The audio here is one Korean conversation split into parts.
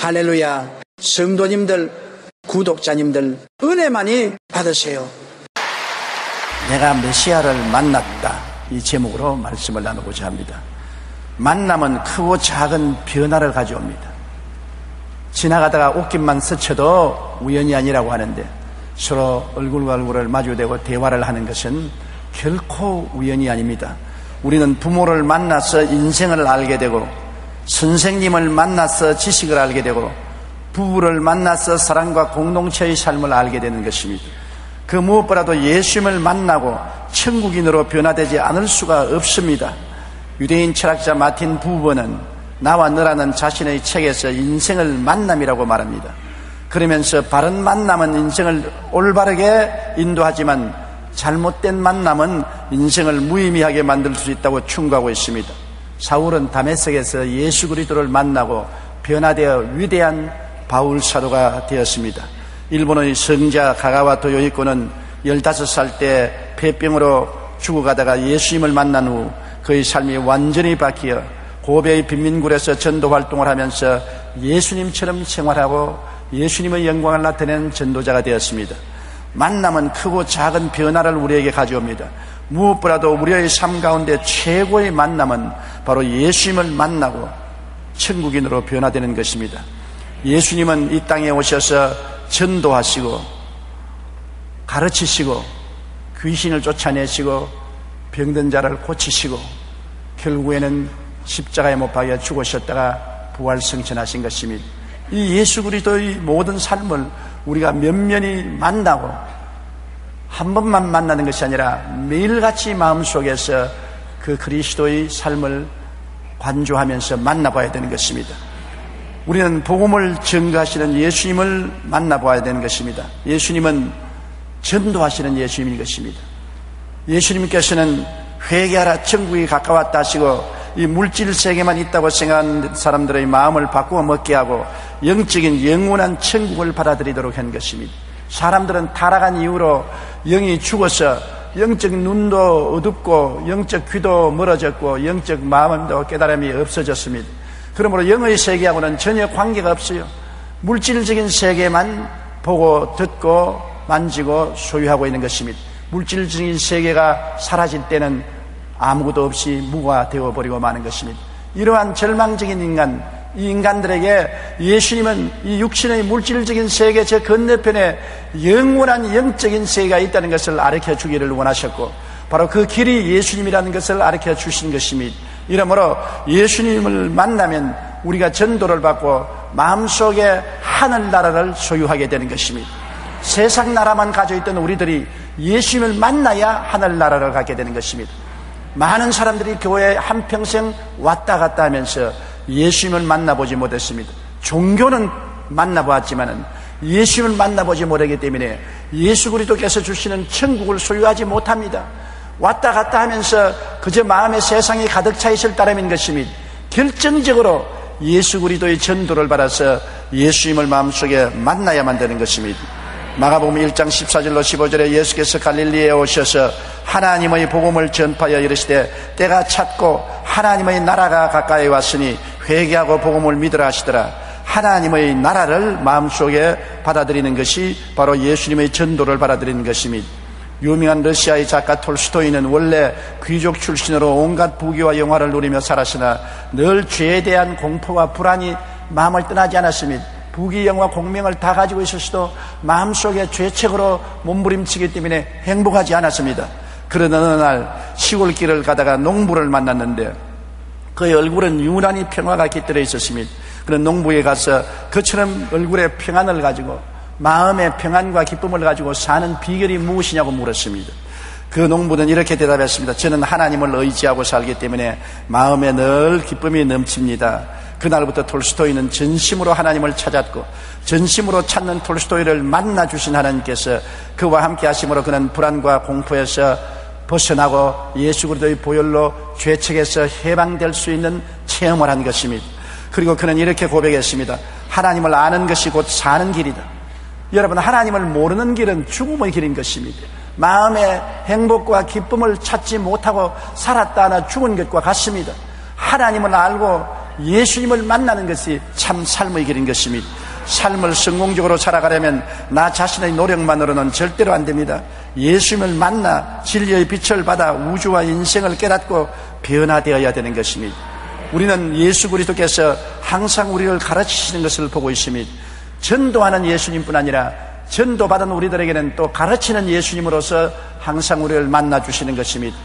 할렐루야. 성도님들, 구독자님들, 은혜 많이 받으세요. 내가 메시아를 만났다, 이 제목으로 말씀을 나누고자 합니다. 만남은 크고 작은 변화를 가져옵니다. 지나가다가 옷깃만 스쳐도 우연이 아니라고 하는데, 서로 얼굴과 얼굴을 마주대고 대화를 하는 것은 결코 우연이 아닙니다. 우리는 부모를 만나서 인생을 알게 되고, 선생님을 만나서 지식을 알게 되고, 부부를 만나서 사랑과 공동체의 삶을 알게 되는 것입니다. 그 무엇보다도 예수님을 만나고 천국인으로 변화되지 않을 수가 없습니다. 유대인 철학자 마틴 부버는 나와 너라는 자신의 책에서 인생을 만남이라고 말합니다. 그러면서 바른 만남은 인생을 올바르게 인도하지만 잘못된 만남은 인생을 무의미하게 만들 수 있다고 충고하고 있습니다. 사울은 다메섹에서 예수 그리스도를 만나고 변화되어 위대한 바울 사도가 되었습니다. 일본의 성자 가가와토 요이코는 15살 때 폐병으로 죽어가다가 예수님을 만난 후 그의 삶이 완전히 바뀌어 고베의 빈민굴에서 전도 활동을 하면서 예수님처럼 생활하고 예수님의 영광을 나타내는 전도자가 되었습니다. 만남은 크고 작은 변화를 우리에게 가져옵니다. 무엇보다도 우리의 삶 가운데 최고의 만남은 바로 예수님을 만나고 천국인으로 변화되는 것입니다. 예수님은 이 땅에 오셔서 전도하시고 가르치시고 귀신을 쫓아내시고 병든 자를 고치시고 결국에는 십자가에 못 박혀 죽으셨다가 부활승천하신 것입니다. 이 예수 그리스도의 모든 삶을 우리가 면면히 만나고 한 번만 만나는 것이 아니라 매일같이 마음속에서 그 그리스도의 삶을 관조하면서 만나봐야 되는 것입니다. 우리는 복음을 전가하시는 예수님을 만나봐야 되는 것입니다. 예수님은 전도하시는 예수님인 것입니다. 예수님께서는 회개하라 천국이 가까웠다 하시고 이 물질 세계만 있다고 생각하는 사람들의 마음을 바꾸어 먹게 하고 영적인 영원한 천국을 받아들이도록 한 것입니다. 사람들은 타락한 이후로 영이 죽어서 영적 눈도 어둡고 영적 귀도 멀어졌고 영적 마음도 깨달음이 없어졌습니다. 그러므로 영의 세계하고는 전혀 관계가 없어요. 물질적인 세계만 보고 듣고 만지고 소유하고 있는 것입니다. 물질적인 세계가 사라질 때는 아무것도 없이 무가 되어버리고 마는 것입니다. 이러한 절망적인 인간, 이 인간들에게 예수님은 이 육신의 물질적인 세계 저 건너편에 영원한 영적인 세계가 있다는 것을 가르쳐 주기를 원하셨고 바로 그 길이 예수님이라는 것을 가르쳐 주신 것입니다. 이러므로 예수님을 만나면 우리가 전도를 받고 마음속에 하늘나라를 소유하게 되는 것입니다. 세상 나라만 가지고 있던 우리들이 예수님을 만나야 하늘나라를 갖게 되는 것입니다. 많은 사람들이 교회에 한평생 왔다 갔다 하면서 예수님을 만나보지 못했습니다. 종교는 만나보았지만 예수님을 만나보지 못하기 때문에 예수 그리스도께서 주시는 천국을 소유하지 못합니다. 왔다 갔다 하면서 그저 마음에 세상이 가득 차 있을 따름인 것입니다. 결정적으로 예수 그리스도의 전도를 받아서 예수님을 마음속에 만나야만 되는 것입니다. 마가복음 1장 14절로 15절에 예수께서 갈릴리에 오셔서 하나님의 복음을 전파하여 이르시되 때가 찼고 하나님의 나라가 가까이 왔으니 회개하고 복음을 믿으라 하시더라. 하나님의 나라를 마음속에 받아들이는 것이 바로 예수님의 전도를 받아들이는 것입니다. 유명한 러시아의 작가 톨스토이는 원래 귀족 출신으로 온갖 부귀와 영화를 누리며 살았으나 늘 죄에 대한 공포와 불안이 마음을 떠나지 않았습니다. 부귀, 영화, 공명을 다 가지고 있을 수도 마음속에 죄책으로 몸부림치기 때문에 행복하지 않았습니다. 그러던 어느 날 시골길을 가다가 농부를 만났는데 그의 얼굴은 유난히 평화가 깃들어 있었습니다. 그런 농부에 가서 그처럼 얼굴에 평안을 가지고 마음의 평안과 기쁨을 가지고 사는 비결이 무엇이냐고 물었습니다. 그 농부는 이렇게 대답했습니다. 저는 하나님을 의지하고 살기 때문에 마음에 늘 기쁨이 넘칩니다. 그날부터 톨스토이는 전심으로 하나님을 찾았고 전심으로 찾는 톨스토이를 만나주신 하나님께서 그와 함께 하심으로 그는 불안과 공포에서 벗어나고 예수 그리스도의 보혈로 죄책에서 해방될 수 있는 체험을 한 것입니다. 그리고 그는 이렇게 고백했습니다. 하나님을 아는 것이 곧 사는 길이다. 여러분, 하나님을 모르는 길은 죽음의 길인 것입니다. 마음의 행복과 기쁨을 찾지 못하고 살았다 하나 죽은 것과 같습니다. 하나님을 알고 예수님을 만나는 것이 참 삶의 길인 것입니다. 삶을 성공적으로 살아가려면 나 자신의 노력만으로는 절대로 안 됩니다. 예수님을 만나 진리의 빛을 받아 우주와 인생을 깨닫고 변화되어야 되는 것입니다. 우리는 예수 그리스도께서 항상 우리를 가르치시는 것을 보고 있습니다. 전도하는 예수님뿐 아니라 전도받은 우리들에게는 또 가르치는 예수님으로서 항상 우리를 만나주시는 것입니다.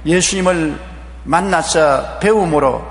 예수님을 만나서 배움으로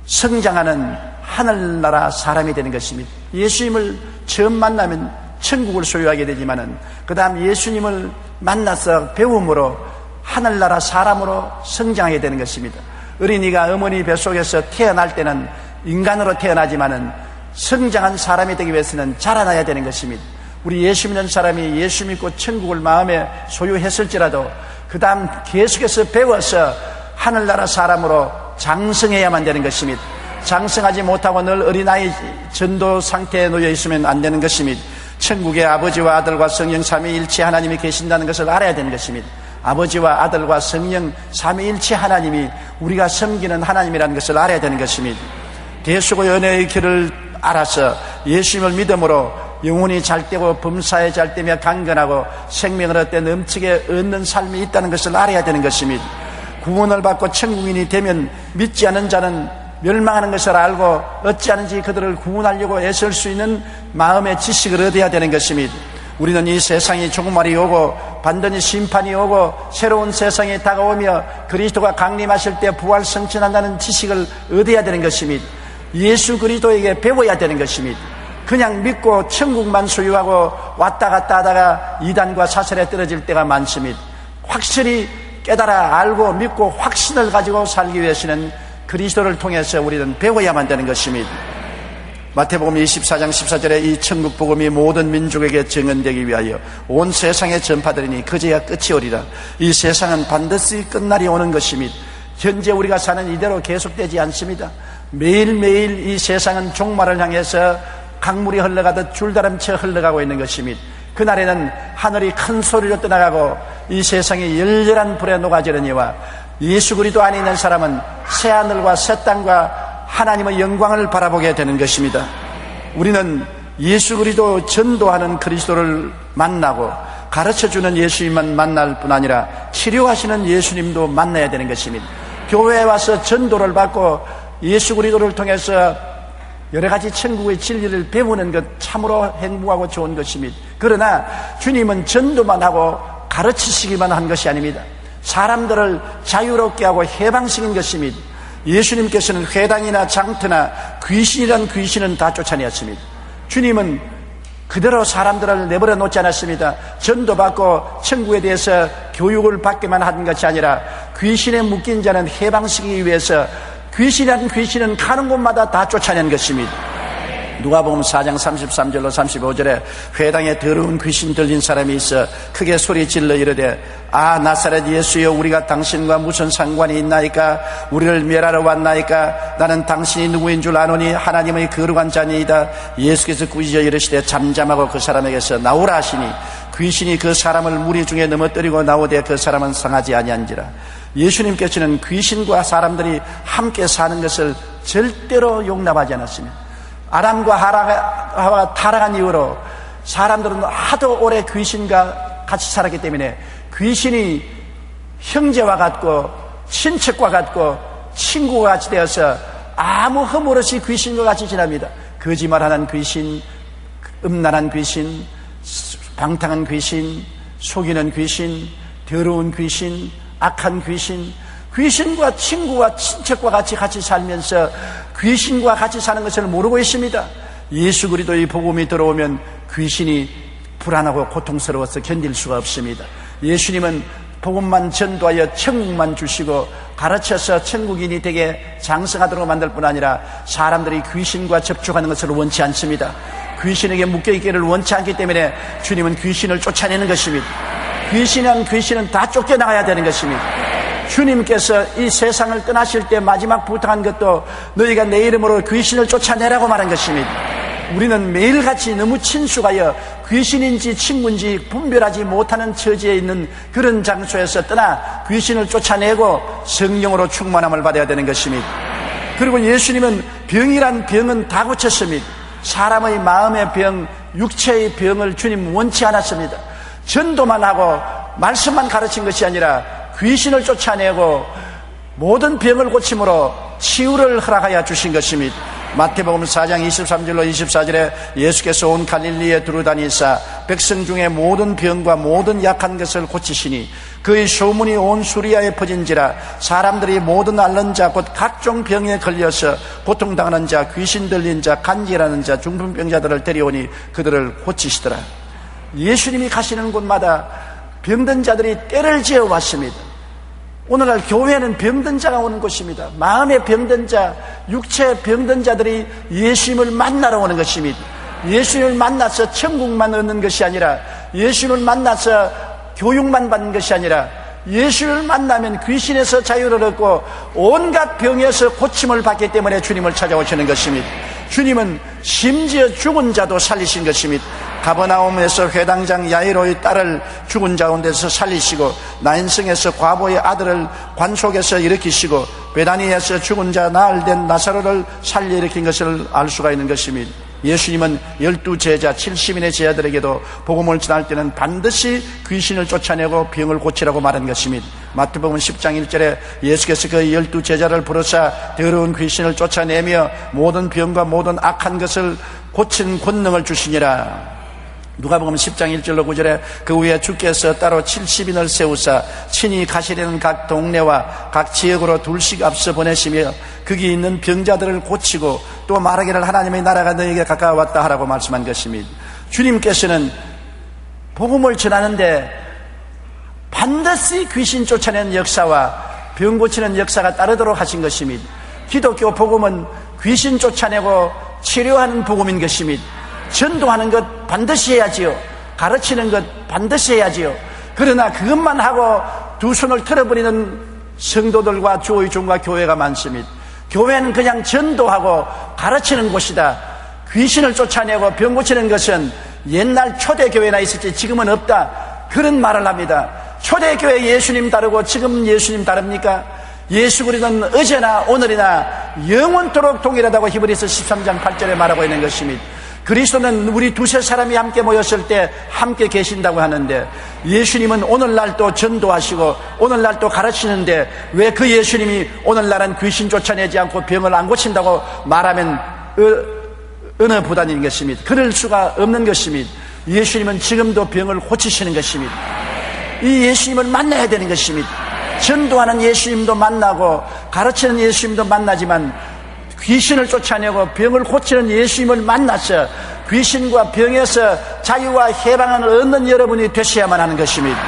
성장하는 하늘나라 사람이 되는 것입니다. 예수님을 처음 만나면 천국을 소유하게 되지만은 그 다음 예수님을 만나서 배움으로 하늘나라 사람으로 성장하게 되는 것입니다. 어린이가 어머니 뱃속에서 태어날 때는 인간으로 태어나지만은 성장한 사람이 되기 위해서는 자라나야 되는 것입니다. 우리 예수 믿는 사람이 예수 믿고 천국을 마음에 소유했을지라도 그 다음 계속해서 배워서 하늘나라 사람으로 장성해야만 되는 것입니다. 장성하지 못하고 늘 어린아이 전도 상태에 놓여 있으면 안 되는 것입니다. 천국에 아버지와 아들과 성령 삼위일체 하나님이 계신다는 것을 알아야 되는 것입니다. 아버지와 아들과 성령 삼위일체 하나님이 우리가 섬기는 하나님이라는 것을 알아야 되는 것입니다. 대수고 연애의 길을 알아서 예수님을 믿음으로 영혼이 잘되고 범사에 잘되며 강건하고 생명을 얻되 넘치게 얻는 삶이 있다는 것을 알아야 되는 것입니다. 구원을 받고 천국인이 되면 믿지 않은 자는 멸망하는 것을 알고 어찌하는지 그들을 구원하려고 애쓸 수 있는 마음의 지식을 얻어야 되는 것입니다. 우리는 이 세상이 종말이 오고 반드시 심판이 오고 새로운 세상이 다가오며 그리스도가 강림하실 때 부활 승천한다는 지식을 얻어야 되는 것입니다. 예수 그리스도에게 배워야 되는 것입니다. 그냥 믿고 천국만 소유하고 왔다 갔다 하다가 이단과 사설에 떨어질 때가 많습니다. 확실히 깨달아 알고 믿고 확신을 가지고 살기 위해서는 그리스도를 통해서 우리는 배워야만 되는 것입니다. 마태복음 24장 14절에 이 천국 복음이 모든 민족에게 증언되기 위하여 온 세상에 전파되리니 그제야 끝이 오리라. 이 세상은 반드시 끝날이 오는 것입니다. 현재 우리가 사는 이대로 계속되지 않습니다. 매일매일 이 세상은 종말을 향해서 강물이 흘러가듯 줄다름쳐 흘러가고 있는 것입니다. 그날에는 하늘이 큰 소리로 떠나가고 이 세상이 열렬한 불에 녹아지려니와 예수 그리스도 안에 있는 사람은 새하늘과 새 땅과 하나님의 영광을 바라보게 되는 것입니다. 우리는 예수 그리스도 전도하는 그리스도를 만나고 가르쳐주는 예수님만 만날 뿐 아니라 치료하시는 예수님도 만나야 되는 것입니다. 교회에 와서 전도를 받고 예수 그리스도를 통해서 여러 가지 천국의 진리를 배우는 것 참으로 행복하고 좋은 것입니다. 그러나 주님은 전도만 하고 가르치시기만 한 것이 아닙니다. 사람들을 자유롭게 하고 해방시킨 것입니다. 예수님께서는 회당이나 장터나 귀신이란 귀신은 다 쫓아내었습니다. 주님은 그대로 사람들을 내버려 놓지 않았습니다. 전도받고 천국에 대해서 교육을 받기만 한 것이 아니라 귀신에 묶인 자는 해방시키기 위해서 귀신이란 귀신은 가는 곳마다 다 쫓아낸 것입니다. 누가복음 4장 33절로 35절에 회당에 더러운 귀신 들린 사람이 있어 크게 소리 질러 이르되 아 나사렛 예수여 우리가 당신과 무슨 상관이 있나이까 우리를 멸하러 왔나이까 나는 당신이 누구인 줄 아노니 하나님의 거룩한 자니이다. 예수께서 꾸짖어 이르시되 잠잠하고 그 사람에게서 나오라 하시니 귀신이 그 사람을 무리 중에 넘어뜨리고 나오되 그 사람은 상하지 아니한지라. 예수님께서는 귀신과 사람들이 함께 사는 것을 절대로 용납하지 않았습니다. 아담과 하와가 타락한 이후로 사람들은 하도 오래 귀신과 같이 살았기 때문에 귀신이 형제와 같고 친척과 같고 친구와 같이 되어서 아무 허물 없이 귀신과 같이 지납니다. 거짓말하는 귀신, 음란한 귀신, 방탕한 귀신, 속이는 귀신, 더러운 귀신, 악한 귀신, 귀신과 친구와 친척과 같이 살면서 귀신과 같이 사는 것을 모르고 있습니다. 예수 그리스도의 복음이 들어오면 귀신이 불안하고 고통스러워서 견딜 수가 없습니다. 예수님은 복음만 전도하여 천국만 주시고 가르쳐서 천국인이 되게 장성하도록 만들 뿐 아니라 사람들이 귀신과 접촉하는 것을 원치 않습니다. 귀신에게 묶여있기를 원치 않기 때문에 주님은 귀신을 쫓아내는 것입니다. 귀신은 다 쫓겨나가야 되는 것입니다. 주님께서 이 세상을 떠나실 때 마지막 부탁한 것도 너희가 내 이름으로 귀신을 쫓아내라고 말한 것입니다. 우리는 매일같이 너무 친숙하여 귀신인지 친구인지 분별하지 못하는 처지에 있는 그런 장소에서 떠나 귀신을 쫓아내고 성령으로 충만함을 받아야 되는 것입니다. 그리고 예수님은 병이란 병은 다 고쳤습니다. 사람의 마음의 병, 육체의 병을 주님 원치 않았습니다. 전도만 하고 말씀만 가르친 것이 아니라 귀신을 쫓아내고 모든 병을 고침으로 치유를 허락하여 주신 것입니다. 마태복음 4장 23절로 24절에 예수께서 온 갈릴리에 두루다니사 백성 중에 모든 병과 모든 약한 것을 고치시니 그의 소문이 온 수리아에 퍼진지라 사람들이 모든 앓는 자 곧 각종 병에 걸려서 고통당하는 자, 귀신 들린 자, 간질하는 자, 중풍병자들을 데려오니 그들을 고치시더라. 예수님이 가시는 곳마다 병든 자들이 때를 지어 왔습니다. 오늘날 교회는 병든 자가 오는 곳입니다. 마음의 병든 자, 육체의 병든 자들이 예수님을 만나러 오는 것입니다. 예수님을 만나서 천국만 얻는 것이 아니라, 예수님을 만나서 교육만 받는 것이 아니라, 예수를 만나면 귀신에서 자유를 얻고 온갖 병에서 고침을 받기 때문에 주님을 찾아오시는 것입니다. 주님은 심지어 죽은 자도 살리신 것입니다. 가버나움에서 회당장 야이로의 딸을 죽은 가운데서 살리시고, 나인성에서 과부의 아들을 관속에서 일으키시고, 베다니에서 죽은 자 나흘 된 나사로를 살려 일으킨 것을 알 수가 있는 것입니다. 예수님은 12제자 70인의 제자들에게도 복음을 전할 때는 반드시 귀신을 쫓아내고 병을 고치라고 말한 것입니다. 마태복음 10장 1절에 예수께서 그 12제자를 부르사 더러운 귀신을 쫓아내며 모든 병과 모든 악한 것을 고친 권능을 주시니라. 누가복음 10장 1절로 9절에 그 후에 주께서 따로 70인을 세우사 친히 가시려는 각 동네와 각 지역으로 둘씩 앞서 보내시며 거기 있는 병자들을 고치고 또 말하기를 하나님의 나라가 너에게 가까웠다 하라고 말씀한 것입니다. 주님께서는 복음을 전하는데 반드시 귀신 쫓아내는 역사와 병 고치는 역사가 따르도록 하신 것입니다. 기독교 복음은 귀신 쫓아내고 치료하는 복음인 것입니다. 전도하는 것 반드시 해야지요. 가르치는 것 반드시 해야지요. 그러나 그것만 하고 두 손을 털어버리는 성도들과 주의 종과 교회가 많습니다. 교회는 그냥 전도하고 가르치는 곳이다. 귀신을 쫓아내고 병 고치는 것은 옛날 초대교회나 있었지 지금은 없다. 그런 말을 합니다. 초대교회 예수님 다르고 지금 예수님 다릅니까? 예수 그리스도는 어제나 오늘이나 영원토록 동일하다고 히브리서 13장 8절에 말하고 있는 것입니다. 그리스도는 우리 두세 사람이 함께 모였을 때 함께 계신다고 하는데, 예수님은 오늘날도 전도하시고 오늘날도 가르치는데 왜 그 예수님이 오늘날은 귀신 쫓아내지 않고 병을 안 고친다고 말하면 어느 부단인 것입니다. 그럴 수가 없는 것입니다. 예수님은 지금도 병을 고치시는 것입니다. 이 예수님을 만나야 되는 것입니다. 전도하는 예수님도 만나고 가르치는 예수님도 만나지만 귀신을 쫓아내고 병을 고치는 예수님을 만나서 귀신과 병에서 자유와 해방을 얻는 여러분이 되셔야만 하는 것입니다.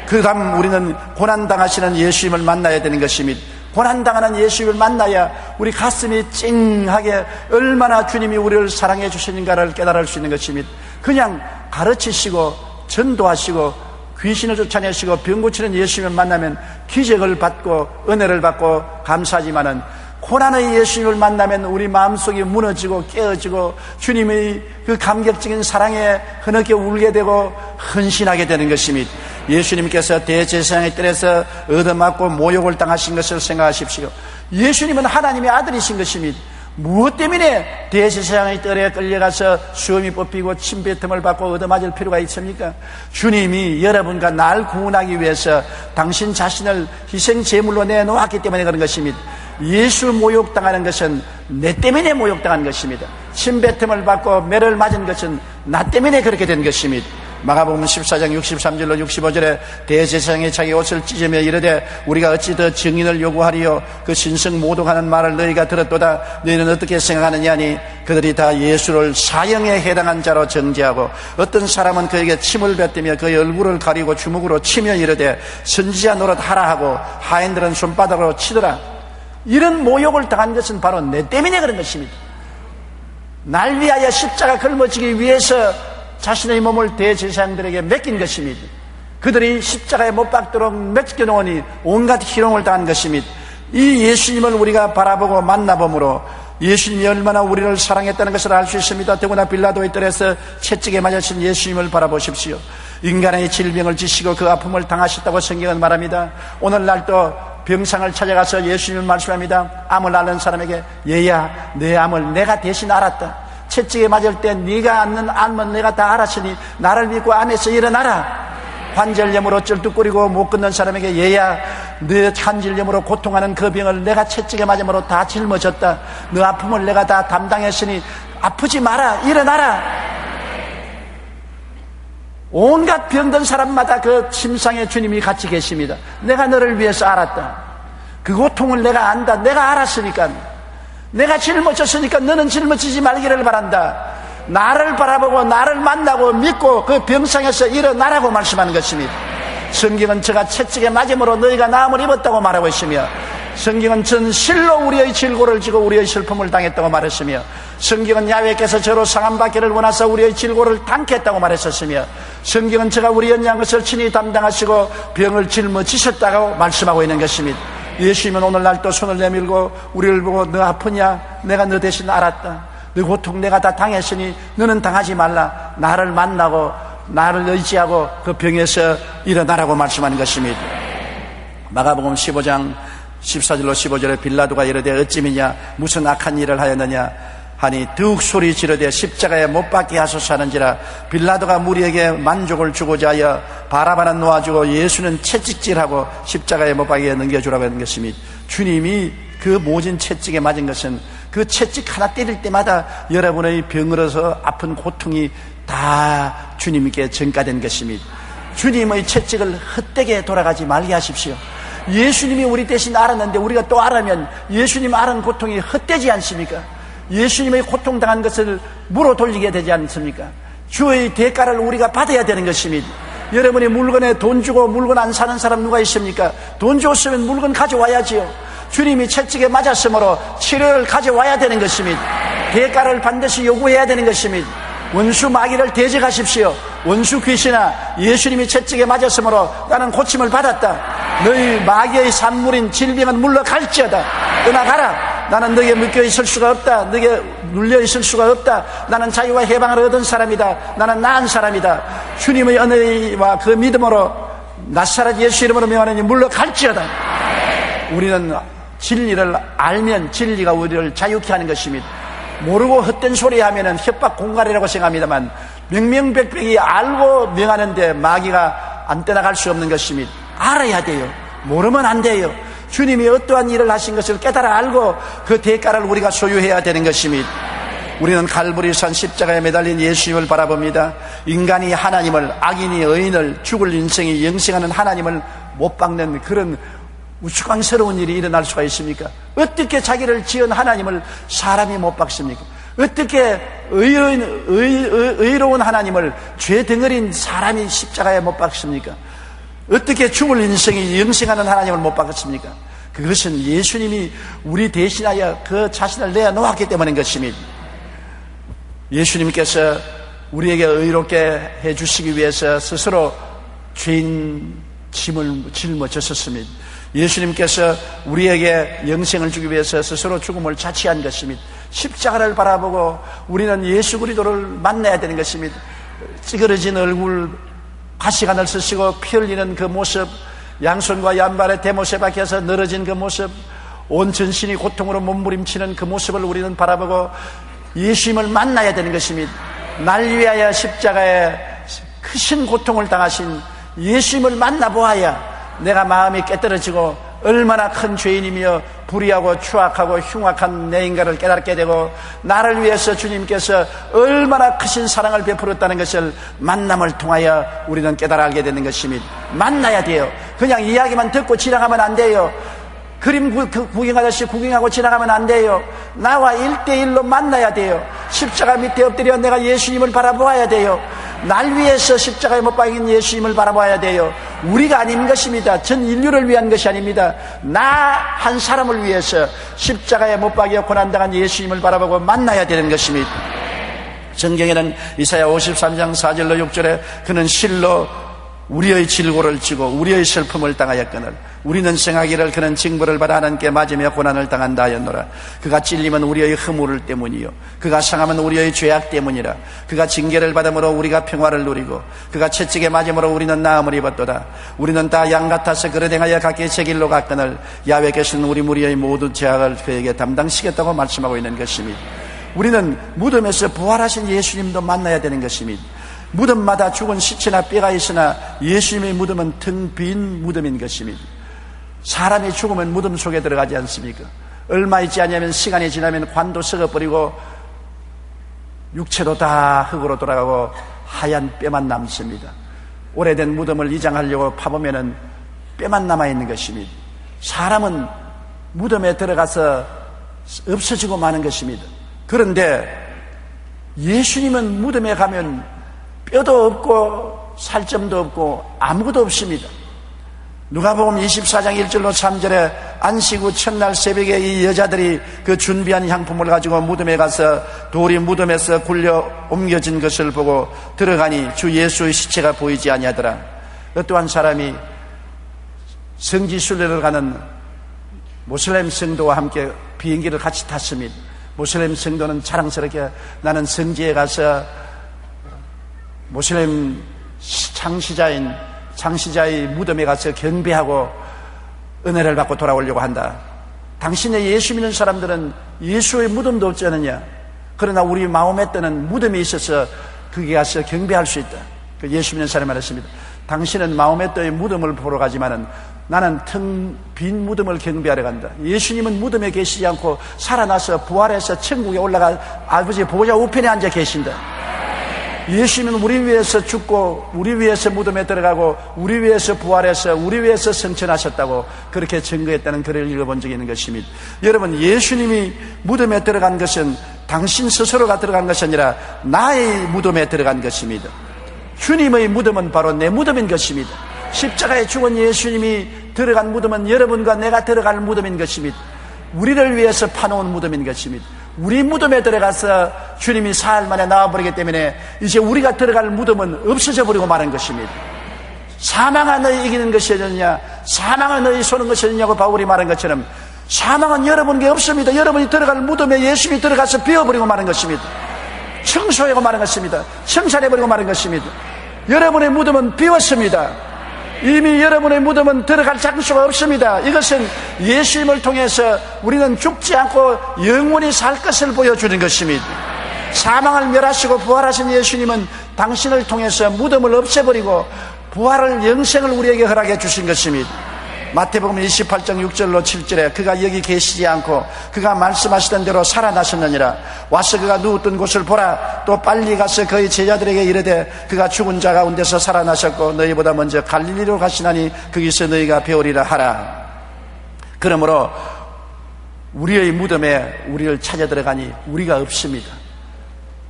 그 다음 우리는 고난당하시는 예수님을 만나야 되는 것입니다. 고난당하는 예수님을 만나야 우리 가슴이 찡하게 얼마나 주님이 우리를 사랑해 주시는가를 깨달을 수 있는 것입니다. 그냥 가르치시고 전도하시고 귀신을 쫓아내시고 병 고치는 예수님을 만나면 기적을 받고 은혜를 받고 감사하지만은, 고난의 예수님을 만나면 우리 마음속이 무너지고 깨어지고 주님의 그 감격적인 사랑에 흐느껴 울게 되고 헌신하게 되는 것입니다. 예수님께서 대제사장의 뜰에서 얻어맞고 모욕을 당하신 것을 생각하십시오. 예수님은 하나님의 아들이신 것입니다. 무엇 때문에 대제사장의 뜰에 끌려가서 수염이 뽑히고 침뱉음을 받고 얻어맞을 필요가 있습니까? 주님이 여러분과 날 구원하기 위해서 당신 자신을 희생제물로 내놓았기 때문에 그런 것입니다. 예수 모욕당하는 것은 내 때문에 모욕당한 것입니다. 침뱉음을 받고 매를 맞은 것은 나 때문에 그렇게 된 것입니다. 마가복음 14장 63절로 65절에 대제사장이 자기 옷을 찢으며 이르되 우리가 어찌 더 증인을 요구하리요? 그 신성 모독하는 말을 너희가 들었도다. 너희는 어떻게 생각하느냐 하니 그들이 다 예수를 사형에 해당한 자로 정죄하고 어떤 사람은 그에게 침을 뱉으며 그의 얼굴을 가리고 주먹으로 치며 이르되 선지자 노릇 하라 하고 하인들은 손바닥으로 치더라. 이런 모욕을 당한 것은 바로 내 때문에 그런 것입니다. 날 위하여 십자가 걸머지기 위해서 자신의 몸을 대제사장들에게 맡긴 것입니다. 그들이 십자가에 못 박도록 맡겨놓으니 온갖 희롱을 당한 것입니다. 이 예수님을 우리가 바라보고 만나봄으로 예수님이 얼마나 우리를 사랑했다는 것을 알 수 있습니다. 더구나 빌라도의 뜰에서 채찍에 맞으신 예수님을 바라보십시오. 인간의 질병을 지시고 그 아픔을 당하셨다고 성경은 말합니다. 오늘날도 병상을 찾아가서 예수님은 말씀합니다. 암을 앓는 사람에게 얘야 내 암을 내가 대신 알았다. 채찍에 맞을 때 네가 앓는 암은 내가 다 알았으니 나를 믿고 암에서 일어나라. 관절염으로 쩔뚝거리고 못 걷는 사람에게 얘야 너 관절염으로 고통하는 그 병을 내가 채찍에 맞음으로 다 짊어졌다. 너 아픔을 내가 다 담당했으니 아프지 마라. 일어나라. 온갖 병든 사람마다 그 침상에 주님이 같이 계십니다. 내가 너를 위해서 알았다. 그 고통을 내가 안다. 내가 알았으니까, 내가 짊어졌으니까 너는 짊어지지 말기를 바란다. 나를 바라보고 나를 만나고 믿고 그 병상에서 일어나라고 말씀하는 것입니다. 성경은 저가 채찍에 맞음으로 너희가 나음을 입었다고 말하고 있으며, 성경은 전 실로 우리의 질고를 지고 우리의 슬픔을 당했다고 말했으며, 성경은 야훼께서 저로 상함받기를 원하사 우리의 질고를 당했다고 말했었으며, 성경은 저가 우리의 연약한 것을 친히 담당하시고 병을 짊어지셨다고 말씀하고 있는 것입니다. 예수님은 오늘날 또 손을 내밀고 우리를 보고 너 아프냐? 내가 너 대신 알았다. 너 고통 내가 다 당했으니 너는 당하지 말라. 나를 만나고 나를 의지하고 그 병에서 일어나라고 말씀하는 것입니다. 마가복음 15장 14절로 15절에 빌라도가 이르되 어찌미냐 무슨 악한 일을 하였느냐 하니 더욱 소리 지르되 십자가에 못 박게 하소서 하는지라. 빌라도가 무리에게 만족을 주고자 하여 바라바는 놓아주고 예수는 채찍질하고 십자가에 못 박게 넘겨주라고 하는 것입니다. 주님이 그 모진 채찍에 맞은 것은 그 채찍 하나 때릴 때마다 여러분의 병으로서 아픈 고통이 다 주님께 전가된 것입니다. 주님의 채찍을 헛되게 돌아가지 말게 하십시오. 예수님이 우리 대신 알았는데 우리가 또 알으면 예수님 알은 고통이 헛되지 않습니까? 예수님의 고통당한 것을 물어 돌리게 되지 않습니까? 주의 대가를 우리가 받아야 되는 것입니다. 여러분이 물건에 돈 주고 물건 안 사는 사람 누가 있습니까? 돈 줬으면 물건 가져와야지요. 주님이 채찍에 맞았으므로 치료를 가져와야 되는 것입니다. 대가를 반드시 요구해야 되는 것입니다. 원수 마귀를 대적하십시오. 원수 귀신아, 예수님이 채찍에 맞았으므로 나는 고침을 받았다. 너희 마귀의 산물인 질병은 물러갈지어다. 떠나가라. 나는 너에게 묶여 있을 수가 없다. 너에게 눌려 있을 수가 없다. 나는 자유와 해방을 얻은 사람이다. 나는 나은 사람이다. 주님의 은혜와 그 믿음으로 나사렛 예수 이름으로 명하노니 물러갈지어다. 우리는 진리를 알면 진리가 우리를 자유케 하는 것입니다. 모르고 헛된 소리 하면은 협박 공갈이라고 생각합니다만, 명명백백이 알고 명하는데 마귀가 안 떠나갈 수 없는 것입니다. 알아야 돼요. 모르면 안 돼요. 주님이 어떠한 일을 하신 것을 깨달아 알고 그 대가를 우리가 소유해야 되는 것입니다. 우리는 갈보리산 십자가에 매달린 예수님을 바라봅니다. 인간이 하나님을, 악인이 의인을, 죽을 인생이 영생하는 하나님을 못 박는 그런 우스꽝스러운 일이 일어날 수가 있습니까? 어떻게 자기를 지은 하나님을 사람이 못 박습니까? 어떻게 의로운 하나님을 죄 덩어린 사람이 십자가에 못 박습니까? 어떻게 죽을 인생이 영생하는 하나님을 못 박습니까? 그것은 예수님이 우리 대신하여 그 자신을 내어놓았기 때문인 것입니다. 예수님께서 우리에게 의롭게 해주시기 위해서 스스로 죄인 짐을 짊어졌었습니다. 예수님께서 우리에게 영생을 주기 위해서 스스로 죽음을 자치한 것입니다. 십자가를 바라보고 우리는 예수 그리스도를 만나야 되는 것입니다. 찌그러진 얼굴, 가시관을 쓰시고 피 흘리는 그 모습, 양손과 양발에 대못에 박혀서 늘어진 그 모습, 온 전신이 고통으로 몸부림치는 그 모습을 우리는 바라보고 예수님을 만나야 되는 것입니다. 날 위하여 십자가에 크신 고통을 당하신 예수님을 만나보아야 내가 마음이 깨떨어지고 얼마나 큰 죄인이며 불의하고 추악하고 흉악한 내 인간을 깨닫게 되고 나를 위해서 주님께서 얼마나 크신 사랑을 베풀었다는 것을 만남을 통하여 우리는 깨달아 알게 되는 것입니다. 만나야 돼요. 그냥 이야기만 듣고 지나가면 안 돼요. 그림 구경하듯이 구경하고 지나가면 안 돼요. 나와 1대1로 만나야 돼요. 십자가 밑에 엎드려 내가 예수님을 바라보아야 돼요. 날 위해서 십자가에 못 박인 예수님을 바라봐야 돼요. 우리가 아닌 것입니다. 전 인류를 위한 것이 아닙니다. 나 한 사람을 위해서 십자가에 못 박여 고난당한 예수님을 바라보고 만나야 되는 것입니다. 성경에는 이사야 53장 4절로 6절에 그는 실로 우리의 질고를 지고 우리의 슬픔을 당하였거늘 우리는 생하기를 그는 징벌을 받아 하나님께 맞으며 고난을 당한다 하였노라. 그가 찔림은 우리의 허물 때문이요 그가 상함은 우리의 죄악 때문이라. 그가 징계를 받음으로 우리가 평화를 누리고 그가 채찍에 맞음으로 우리는 나음을 입었도다. 우리는 다 양 같아서 그릇 행하여 각기 제 길로 갔거늘 야훼께서는 우리 무리의 모든 죄악을 그에게 담당시겠다고 말씀하고 있는 것입니다. 우리는 무덤에서 부활하신 예수님도 만나야 되는 것입니다. 무덤마다 죽은 시체나 뼈가 있으나 예수님의 무덤은 텅 빈 무덤인 것입니다. 사람이 죽으면 무덤 속에 들어가지 않습니까? 얼마 있지 않으면 시간이 지나면 관도 썩어버리고 육체도 다 흙으로 돌아가고 하얀 뼈만 남습니다. 오래된 무덤을 이장하려고 파보면 뼈만 남아있는 것입니다. 사람은 무덤에 들어가서 없어지고 마는 것입니다. 그런데 예수님은 무덤에 가면 뼈도 없고 살점도 없고 아무것도 없습니다. 누가복음 24장 1절로 3절에 안식 후 첫날 새벽에 이 여자들이 그 준비한 향품을 가지고 무덤에 가서 돌이 무덤에서 굴려 옮겨진 것을 보고 들어가니 주 예수의 시체가 보이지 아니하더라. 어떠한 사람이 성지 순례를 가는 모슬렘 성도와 함께 비행기를 같이 탔습니다. 모슬렘 성도는 자랑스럽게 나는 성지에 가서 모슬렘 창시자의 무덤에 가서 경배하고 은혜를 받고 돌아오려고 한다. 당신의 예수 믿는 사람들은 예수의 무덤도 없지 않느냐? 그러나 우리 마음에 뜨는 무덤이 있어서 거기 가서 경배할 수 있다. 예수 믿는 사람이 말했습니다. 당신은 마음에 떠의 무덤을 보러 가지만은 나는 텅 빈 무덤을 경배하러 간다. 예수님은 무덤에 계시지 않고 살아나서 부활해서 천국에 올라가 아버지 보좌 우편에 앉아 계신다. 예수님은 우리 위해서 죽고 우리 위해서 무덤에 들어가고 우리 위해서 부활해서 우리 위해서 성천하셨다고 그렇게 증거했다는 글을 읽어본 적이 있는 것입니다. 여러분, 예수님이 무덤에 들어간 것은 당신 스스로가 들어간 것이 아니라 나의 무덤에 들어간 것입니다. 주님의 무덤은 바로 내 무덤인 것입니다. 십자가에 죽은 예수님이 들어간 무덤은 여러분과 내가 들어갈 무덤인 것입니다. 우리를 위해서 파놓은 무덤인 것입니다. 우리 무덤에 들어가서 주님이 사흘 만에 나와버리기 때문에 이제 우리가 들어갈 무덤은 없어져 버리고 마는 것입니다. 사망아 너희 이기는 것이었느냐, 사망아 너희 쏘는 것이었느냐고 바울이 말한 것처럼 사망은 여러분에게 없습니다. 여러분이 들어갈 무덤에 예수님이 들어가서 비워버리고 마는 것입니다. 청소하고 마는 것입니다. 청산해버리고 마는 것입니다. 여러분의 무덤은 비웠습니다. 이미 여러분의 무덤은 들어갈 장소가 없습니다. 이것은 예수님을 통해서 우리는 죽지 않고 영원히 살 것을 보여주는 것입니다. 사망을 멸하시고 부활하신 예수님은 당신을 통해서 무덤을 없애버리고 부활을 영생을 우리에게 허락해 주신 것입니다. 마태복음 28장 6절로 7절에 그가 여기 계시지 않고 그가 말씀하시던 대로 살아나셨느니라. 와서 그가 누웠던 곳을 보라. 또 빨리 가서 그의 제자들에게 이르되 그가 죽은 자 가운데서 살아나셨고 너희보다 먼저 갈릴리로 가시나니 거기서 너희가 배우리라 하라. 그러므로 우리의 무덤에 우리를 찾아 들어가니 우리가 없습니다.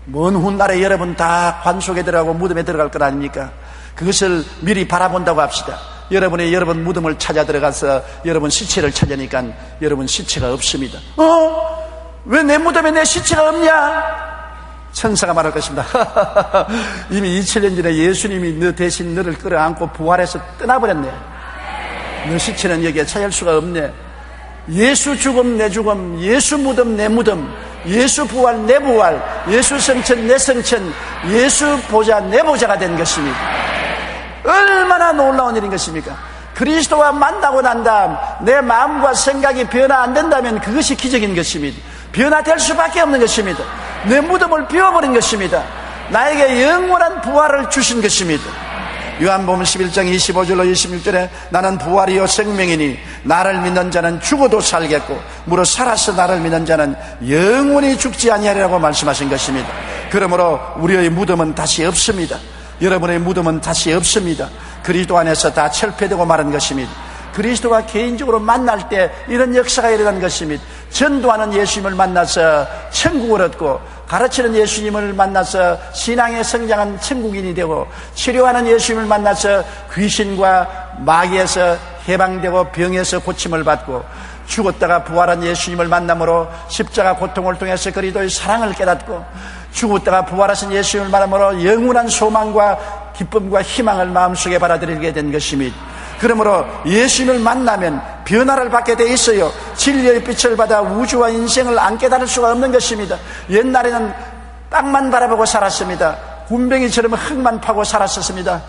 먼 훗날에 여러분 다 관 속에 들어가고 무덤에 들어갈 것 아닙니까? 그것을 미리 바라본다고 합시다. 여러분 무덤을 찾아 들어가서 여러분 시체를 찾으니까 여러분 시체가 없습니다. 왜 내 무덤에 내 시체가 없냐? 천사가 말할 것입니다. 이미 2000년 전에 예수님이 너 대신 너를 끌어안고 부활해서 떠나버렸네. 너 시체는 여기에 찾을 수가 없네. 예수 죽음 내 죽음, 예수 무덤 내 무덤, 예수 부활 내 부활, 예수 성천 내 성천, 예수 보좌 내 보좌가 된 것입니다. 얼마나 놀라운 일인 것입니까? 그리스도와 만나고 난 다음 내 마음과 생각이 변화 안 된다면 그것이 기적인 것입니다. 변화될 수밖에 없는 것입니다. 내 무덤을 비워버린 것입니다. 나에게 영원한 부활을 주신 것입니다. 요한복음 11장 25절로 26절에 나는 부활이요 생명이니 나를 믿는 자는 죽어도 살겠고 무릇 살아서 나를 믿는 자는 영원히 죽지 아니하리라고 말씀하신 것입니다. 그러므로 우리의 무덤은 다시 없습니다. 여러분의 무덤은 다시 없습니다. 그리스도 안에서 다 철폐되고 마른 것입니다. 그리스도와 개인적으로 만날 때 이런 역사가 일어난 것입니다. 전도하는 예수님을 만나서 천국을 얻고 가르치는 예수님을 만나서 신앙에 성장한 천국인이 되고 치료하는 예수님을 만나서 귀신과 마귀에서 해방되고 병에서 고침을 받고 죽었다가 부활한 예수님을 만남으로 십자가 고통을 통해서 그리스도의 사랑을 깨닫고 죽었다가 부활하신 예수님을 만남으로 영원한 소망과 기쁨과 희망을 마음속에 받아들이게 된 것입니다. 그러므로 예수님을 만나면 변화를 받게 돼 있어요. 진리의 빛을 받아 우주와 인생을 안 깨달을 수가 없는 것입니다. 옛날에는 땅만 바라보고 살았습니다. 군뱅이처럼 흙만 파고 살았었습니다.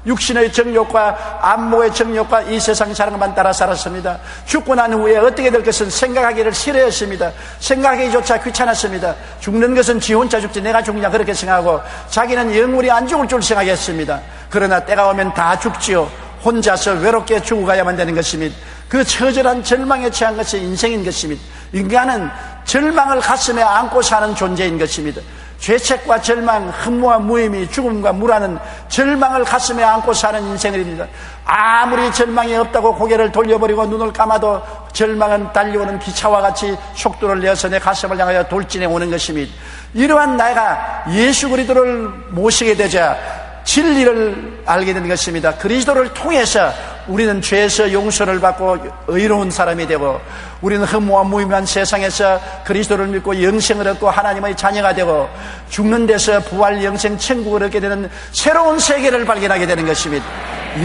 육신의 정욕과 안목의 정욕과 이 세상 사랑만 따라 살았습니다. 죽고 난 후에 어떻게 될 것은 생각하기를 싫어했습니다. 생각하기조차 귀찮았습니다. 죽는 것은 지 혼자 죽지 내가 죽냐 그렇게 생각하고 자기는 영원히 안 죽을 줄 생각했습니다. 그러나 때가 오면 다 죽지요. 혼자서 외롭게 죽어가야만 되는 것입니다. 그 처절한 절망에 처한 것이 인생인 것입니다. 인간은 절망을 가슴에 안고 사는 존재인 것입니다. 죄책과 절망, 흠모와 무의미, 죽음과 무라는 절망을 가슴에 안고 사는 인생입니다. 아무리 절망이 없다고 고개를 돌려버리고 눈을 감아도 절망은 달려오는 기차와 같이 속도를 내어서 내 가슴을 향하여 돌진해 오는 것입니다. 이러한 나가 예수 그리스도를 모시게 되자 진리를 알게 된 것입니다. 그리스도를 통해서 우리는 죄에서 용서를 받고 의로운 사람이 되고, 우리는 흠모와 무의미한 세상에서 그리스도를 믿고 영생을 얻고 하나님의 자녀가 되고, 죽는 데서 부활 영생 천국을 얻게 되는 새로운 세계를 발견하게 되는 것입니다.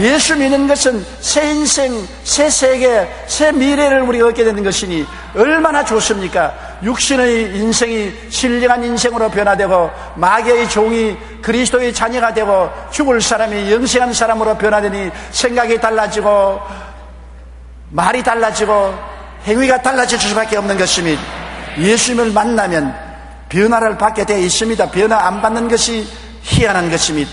예수 믿는 것은 새 인생, 새 세계, 새 미래를 우리가 얻게 되는 것이니 얼마나 좋습니까? 육신의 인생이 신령한 인생으로 변화되고, 마귀의 종이 그리스도의 자녀가 되고, 죽을 사람이 영생한 사람으로 변화되니 생각이 달라지고 말이 달라지고 행위가 달라질 수밖에 없는 것입니다. 예수님을 만나면 변화를 받게 되어 있습니다. 변화 안 받는 것이 희한한 것입니다.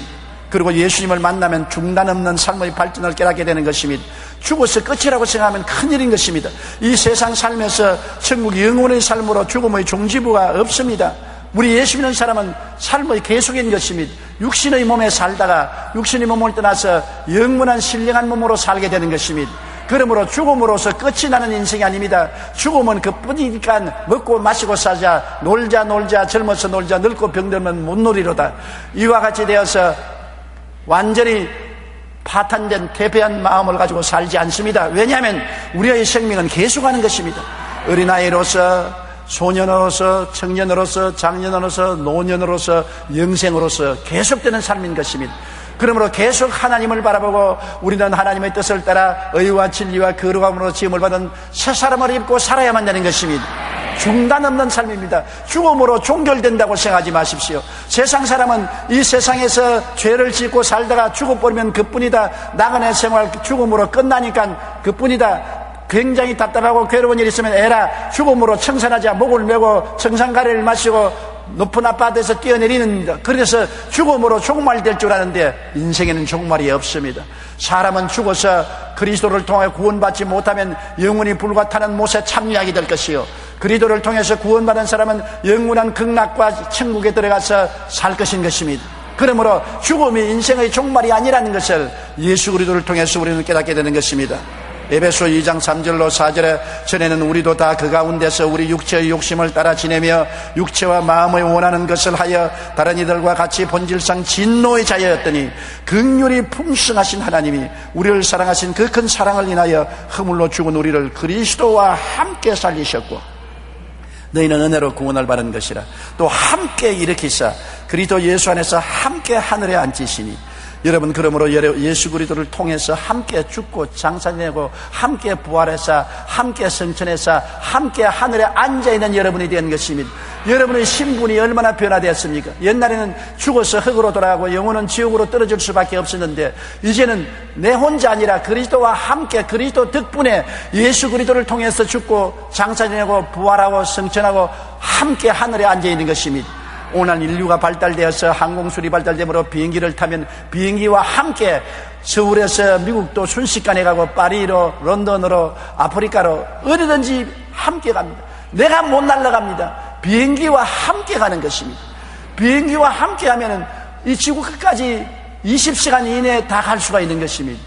그리고 예수님을 만나면 중단 없는 삶의 발전을 깨닫게 되는 것입니다. 죽어서 끝이라고 생각하면 큰일인 것입니다. 이 세상 살면서 천국 영원의 삶으로 죽음의 종지부가 없습니다. 우리 예수 믿는 사람은 삶의 계속인 것입니다. 육신의 몸에 살다가 육신의 몸을 떠나서 영원한 신령한 몸으로 살게 되는 것입니다. 그러므로 죽음으로서 끝이 나는 인생이 아닙니다. 죽음은 그뿐이니까 먹고 마시고 사자, 놀자 젊어서 놀자, 늙고 병들면 못 놀이로다. 이와 같이 되어서 완전히 파탄된 퇴폐한 마음을 가지고 살지 않습니다. 왜냐하면 우리의 생명은 계속하는 것입니다. 어린아이로서, 소년으로서, 청년으로서, 장년으로서, 노년으로서, 영생으로서 계속되는 삶인 것입니다. 그러므로 계속 하나님을 바라보고 우리는 하나님의 뜻을 따라 의와 진리와 거룩함으로 지음을 받은 새 사람을 입고 살아야만 되는 것입니다. 중단 없는 삶입니다. 죽음으로 종결된다고 생각하지 마십시오. 세상 사람은 이 세상에서 죄를 짓고 살다가 죽어버리면 그뿐이다. 나그네 생활 죽음으로 끝나니까 그뿐이다. 굉장히 답답하고 괴로운 일이 있으면 에라 죽음으로 청산하자. 목을 메고 청산가래를 마시고 높은 아파트에서 뛰어내리는, 그래서 죽음으로 종말될 줄 아는데 인생에는 종말이 없습니다. 사람은 죽어서 그리스도를 통해 구원받지 못하면 영원히 불과 타는 못에 참여하게 될 것이요, 그리스도를 통해서 구원받은 사람은 영원한 극락과 천국에 들어가서 살 것인 것입니다. 그러므로 죽음이 인생의 종말이 아니라는 것을 예수 그리스도를 통해서 우리는 깨닫게 되는 것입니다. 에베소 2장 3절로 4절에 전에는 우리도 다 그 가운데서 우리 육체의 욕심을 따라 지내며 육체와 마음의 원하는 것을 하여 다른 이들과 같이 본질상 진노의 자였더니 긍휼이 풍성하신 하나님이 우리를 사랑하신 그 큰 사랑을 인하여 허물로 죽은 우리를 그리스도와 함께 살리셨고 너희는 은혜로 구원을 받은 것이라 또 함께 일으키사 그리스도 예수 안에서 함께 하늘에 앉히시니 여러분, 그러므로 예수 그리스도를 통해서 함께 죽고 장사되고 함께 부활해서 함께 성천해서 함께 하늘에 앉아있는 여러분이 된 것입니다. 여러분의 신분이 얼마나 변화되었습니까? 옛날에는 죽어서 흙으로 돌아가고 영혼은 지옥으로 떨어질 수밖에 없었는데 이제는 내 혼자 아니라 그리스도와 함께 그리스도 덕분에 예수 그리스도를 통해서 죽고 장사되고 부활하고 성천하고 함께 하늘에 앉아있는 것입니다. 오늘 인류가 발달되어서 항공술이 발달되므로 비행기를 타면 비행기와 함께 서울에서 미국도 순식간에 가고 파리로 런던으로 아프리카로 어디든지 함께 갑니다. 내가 못 날아갑니다. 비행기와 함께 가는 것입니다. 비행기와 함께 하면은 이 지구 끝까지 20시간 이내에 다 갈 수가 있는 것입니다.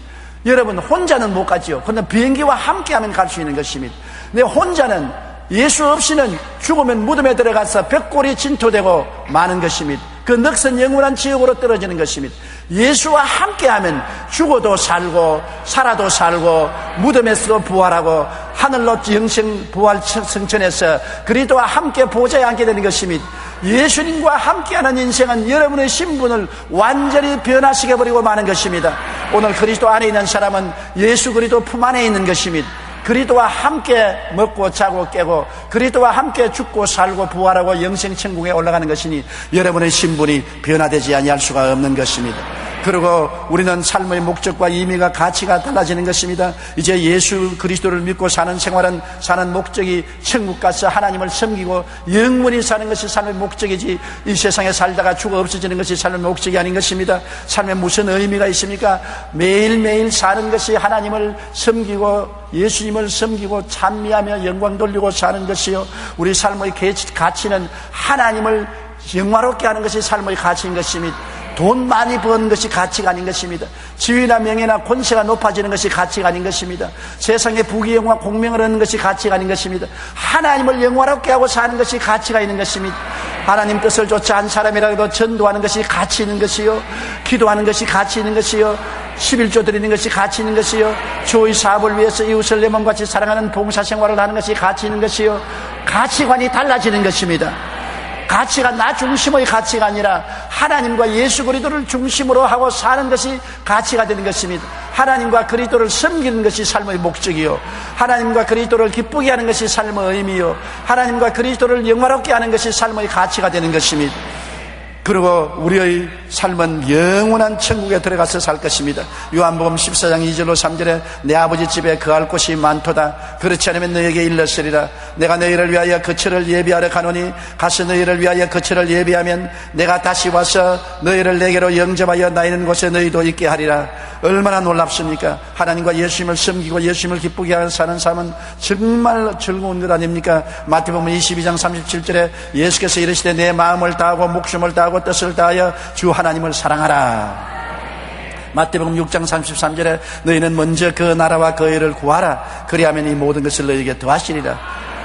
여러분, 혼자는 못 가지요. 그런데 비행기와 함께 하면 갈 수 있는 것입니다. 근데 혼자는 예수 없이는 죽으면 무덤에 들어가서 벽골이 진토되고 마는 것입니다. 그 넋은 영원한 지옥으로 떨어지는 것입니다. 예수와 함께하면 죽어도 살고 살아도 살고 무덤에서도 부활하고 하늘로 영생 부활 승천해서 그리스도와 함께 보좌에 앉게 되는 것입니다. 예수님과 함께하는 인생은 여러분의 신분을 완전히 변화시켜버리고 마는 것입니다. 오늘 그리스도 안에 있는 사람은 예수 그리스도 품 안에 있는 것입니다. 그리스도와 함께 먹고 자고 깨고 그리스도와 함께 죽고 살고 부활하고 영생 천국에 올라가는 것이니 여러분의 신분이 변화되지 아니할 수가 없는 것입니다. 그리고 우리는 삶의 목적과 의미가 가치가 달라지는 것입니다. 이제 예수 그리스도를 믿고 사는 생활은 사는 목적이 천국 가서 하나님을 섬기고 영원히 사는 것이 삶의 목적이지 이 세상에 살다가 죽어 없어지는 것이 삶의 목적이 아닌 것입니다. 삶에 무슨 의미가 있습니까? 매일매일 사는 것이 하나님을 섬기고 예수님을 섬기고 찬미하며 영광 돌리고 사는 것이요, 우리 삶의 가치는 하나님을 영화롭게 하는 것이 삶의 가치인 것입니다. 돈 많이 버는 것이 가치가 아닌 것입니다. 지위나 명예나 권세가 높아지는 것이 가치가 아닌 것입니다. 세상의 부귀영화 공명을 얻는 것이 가치가 아닌 것입니다. 하나님을 영화롭게 하고 사는 것이 가치가 있는 것입니다. 하나님 뜻을 쫓아 한 사람이라도 전도하는 것이 가치 있는 것이요, 기도하는 것이 가치 있는 것이요, 11조 드리는 것이 가치 있는 것이요, 주의 사업을 위해서 이웃을 내 몸같이 사랑하는 봉사생활을 하는 것이 가치 있는 것이요, 가치관이 달라지는 것입니다. 가치가 나 중심의 가치가 아니라 하나님과 예수 그리스도를 중심으로 하고 사는 것이 가치가 되는 것입니다. 하나님과 그리스도를 섬기는 것이 삶의 목적이요, 하나님과 그리스도를 기쁘게 하는 것이 삶의 의미요, 하나님과 그리스도를 영화롭게 하는 것이 삶의 가치가 되는 것입니다. 그리고 우리의 삶은 영원한 천국에 들어가서 살 것입니다. 요한복음 14장 2절로 3절에 내 아버지 집에 거할 곳이 많도다. 그렇지 않으면 너에게 일렀으리라. 내가 너희를 위하여 거처를 예비하러 가노니 가서 너희를 위하여 거처를 예비하면 내가 다시 와서 너희를 내게로 영접하여 나 있는 곳에 너희도 있게 하리라. 얼마나 놀랍습니까? 하나님과 예수님을 섬기고 예수님을 기쁘게 하여 사는 삶은 정말 즐거운 것 아닙니까? 마태복음 22장 37절에 예수께서 이르시되 내 마음을 다하고 목숨을 다하고 뜻을 다하여 주 하나님을 사랑하라. 마태복음 6장 33절에 너희는 먼저 그 나라와 그 의를 구하라. 그리하면 이 모든 것을 너희에게 더하시리라.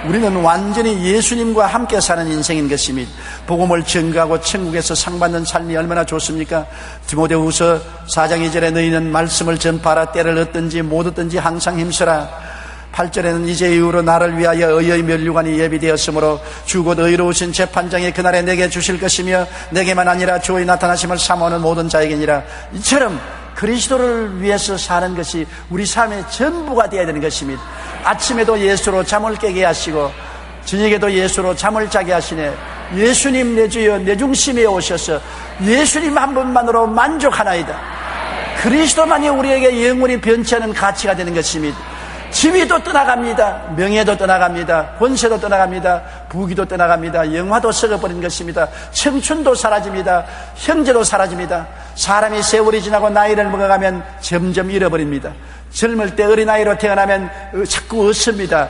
우리는 완전히 예수님과 함께 사는 인생인 것입니다. 복음을 전가하고 천국에서 상 받는 삶이 얼마나 좋습니까? 디모데후서 4장 2절에 너희는 말씀을 전파하라. 때를 얻든지 못 얻든지 항상 힘쓰라. 8절에는 이제 이후로 나를 위하여 의의 면류관이 예비되었으므로 주 곧 의로우신 재판장이 그날에 내게 주실 것이며 내게만 아니라 주의 나타나심을 사모하는 모든 자에게니라. 이처럼 그리스도를 위해서 사는 것이 우리 삶의 전부가 되어야 되는 것입니다. 아침에도 예수로 잠을 깨게 하시고 저녁에도 예수로 잠을 자게 하시네. 예수님 내 주여 내 중심에 오셔서 예수님 한 분만으로 만족하나이다. 그리스도만이 우리에게 영원히 변치 않은 가치가 되는 것입니다. 지위도 떠나갑니다. 명예도 떠나갑니다. 권세도 떠나갑니다. 부귀도 떠나갑니다. 영화도 썩어버린 것입니다. 청춘도 사라집니다. 형제도 사라집니다. 사람이 세월이 지나고 나이를 먹어가면 점점 잃어버립니다. 젊을 때 어린아이로 태어나면 자꾸 얻습니다.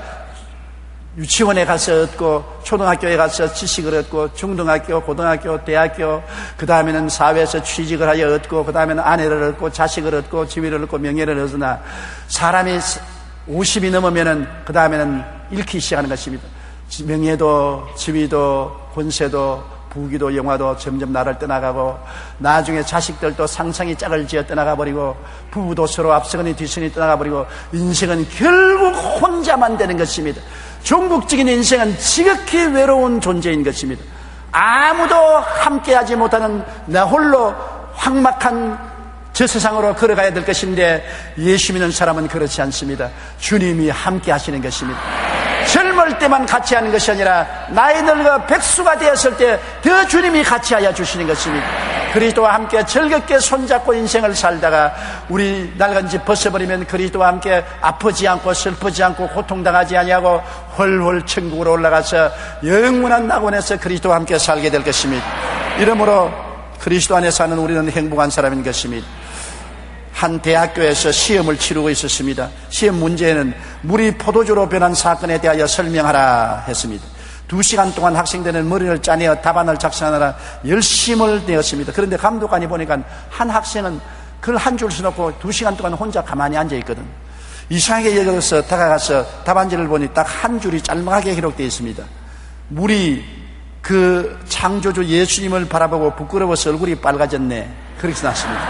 유치원에 가서 얻고 초등학교에 가서 지식을 얻고 중등학교, 고등학교, 대학교, 그 다음에는 사회에서 취직을 하여 얻고 그 다음에는 아내를 얻고 자식을 얻고 지위를 얻고 명예를 얻으나 사람이 50이 넘으면은 그 다음에는 잃기 시작하는 것입니다. 명예도 지위도 권세도 부귀도 영화도 점점 나를 떠나가고 나중에 자식들도 상상이 짝을 지어 떠나가 버리고 부부도 서로 앞서거니 뒤서니 떠나가 버리고 인생은 결국 혼자만 되는 것입니다. 종국적인 인생은 지극히 외로운 존재인 것입니다. 아무도 함께하지 못하는 나 홀로 황막한 저 세상으로 걸어가야 될 것인데 예수 믿는 사람은 그렇지 않습니다. 주님이 함께 하시는 것입니다. 젊을 때만 같이 하는 것이 아니라 나이 늙어 백수가 되었을 때 더 주님이 같이 하여 주시는 것입니다. 그리스도와 함께 즐겁게 손잡고 인생을 살다가 우리 낡은 집 벗어버리면 그리스도와 함께 아프지 않고 슬프지 않고 고통당하지 아니하고 헐헐 천국으로 올라가서 영원한 낙원에서 그리스도와 함께 살게 될 것입니다. 이러므로 그리스도 안에 사는 우리는 행복한 사람인 것입니다. 한 대학교에서 시험을 치르고 있었습니다. 시험 문제에는 물이 포도주로 변한 사건에 대하여 설명하라 했습니다. 2시간 동안 학생들은 머리를 짜내어 답안을 작성하느라 열심을 내었습니다. 그런데 감독관이 보니까 한 학생은 그걸 한 줄 써놓고 2시간 동안 혼자 가만히 앉아있거든. 이상하게 여겨서 다가가서 답안지를 보니 딱 한 줄이 짤막하게 기록되어 있습니다. 물이 그 창조주 예수님을 바라보고 부끄러워서 얼굴이 빨개졌네. 그렇게 났습니다.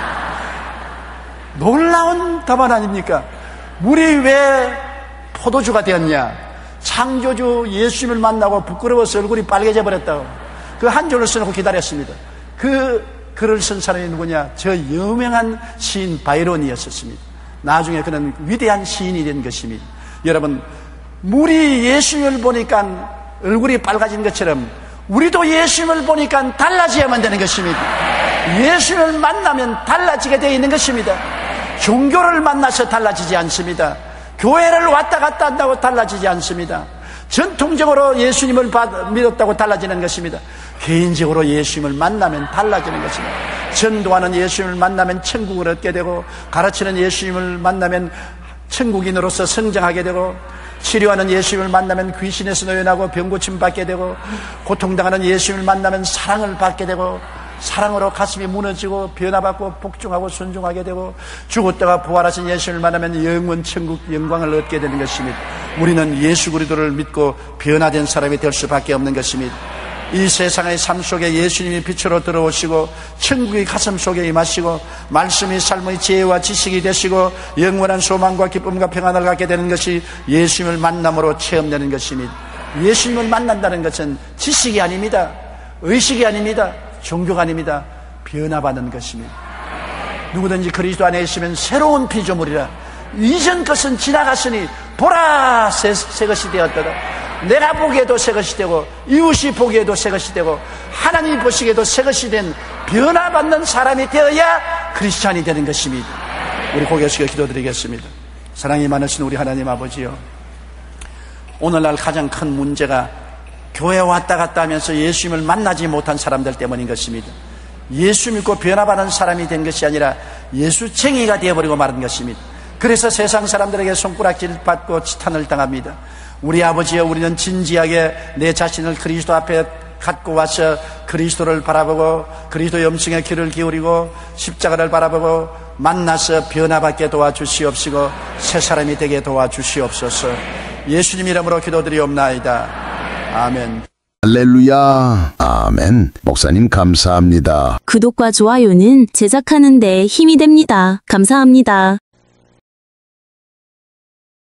놀라운 답안 아닙니까? 물이 왜 포도주가 되었냐? 창조주 예수님을 만나고 부끄러워서 얼굴이 빨개져 버렸다고 그 한 줄을 써놓고 기다렸습니다. 그 글을 쓴 사람이 누구냐? 저 유명한 시인 바이론이었습니다. 나중에 그는 위대한 시인이 된 것입니다. 여러분, 물이 예수님을 보니까 얼굴이 빨개진 것처럼 우리도 예수님을 보니까 달라져야만 되는 것입니다. 예수님을 만나면 달라지게 되어 있는 것입니다. 종교를 만나서 달라지지 않습니다. 교회를 왔다 갔다 한다고 달라지지 않습니다. 전통적으로 예수님을 믿었다고 달라지는 것입니다. 개인적으로 예수님을 만나면 달라지는 것입니다. 전도하는 예수님을 만나면 천국을 얻게 되고, 가르치는 예수님을 만나면 천국인으로서 성장하게 되고, 치료하는 예수님을 만나면 귀신에서 노연하고 병고침 받게 되고, 고통당하는 예수님을 만나면 사랑을 받게 되고, 사랑으로 가슴이 무너지고 변화받고 복종하고 순종하게 되고, 죽었다가 부활하신 예수님을 만나면 영원 천국 영광을 얻게 되는 것입니다. 우리는 예수 그리스도를 믿고 변화된 사람이 될 수밖에 없는 것입니다. 이 세상의 삶 속에 예수님이 빛으로 들어오시고 천국의 가슴 속에 임하시고 말씀이 삶의 지혜와 지식이 되시고 영원한 소망과 기쁨과 평안을 갖게 되는 것이 예수님을 만남으로 체험되는 것입니다. 예수님을 만난다는 것은 지식이 아닙니다. 의식이 아닙니다. 종교가 아닙니다. 변화받는 것입니다. 누구든지 그리스도 안에 있으면 새로운 피조물이라. 이전 것은 지나갔으니 보라 새 것이 되었도다. 내가 보기에도 새 것이 되고 이웃이 보기에도 새 것이 되고 하나님이 보시기에도 새 것이 된 변화받는 사람이 되어야 크리스찬이 되는 것입니다. 우리 고개 숙여 기도드리겠습니다. 사랑이 많으신 우리 하나님 아버지요, 오늘날 가장 큰 문제가 교회 왔다 갔다 하면서 예수님을 만나지 못한 사람들 때문인 것입니다. 예수 믿고 변화받은 사람이 된 것이 아니라 예수쟁이가 되어버리고 마른 것입니다. 그래서 세상 사람들에게 손가락질 받고 치탄을 당합니다. 우리 아버지여, 우리는 진지하게 내 자신을 그리스도 앞에 갖고 와서 그리스도를 바라보고 그리스도의 음성에 귀를 기울이고 십자가를 바라보고 만나서 변화받게 도와주시옵시고 새 사람이 되게 도와주시옵소서. 예수님 이름으로 기도드리옵나이다. 아멘. 할렐루야. 아멘. 목사님 감사합니다. 구독과 좋아요는 제작하는 데 힘이 됩니다. 감사합니다.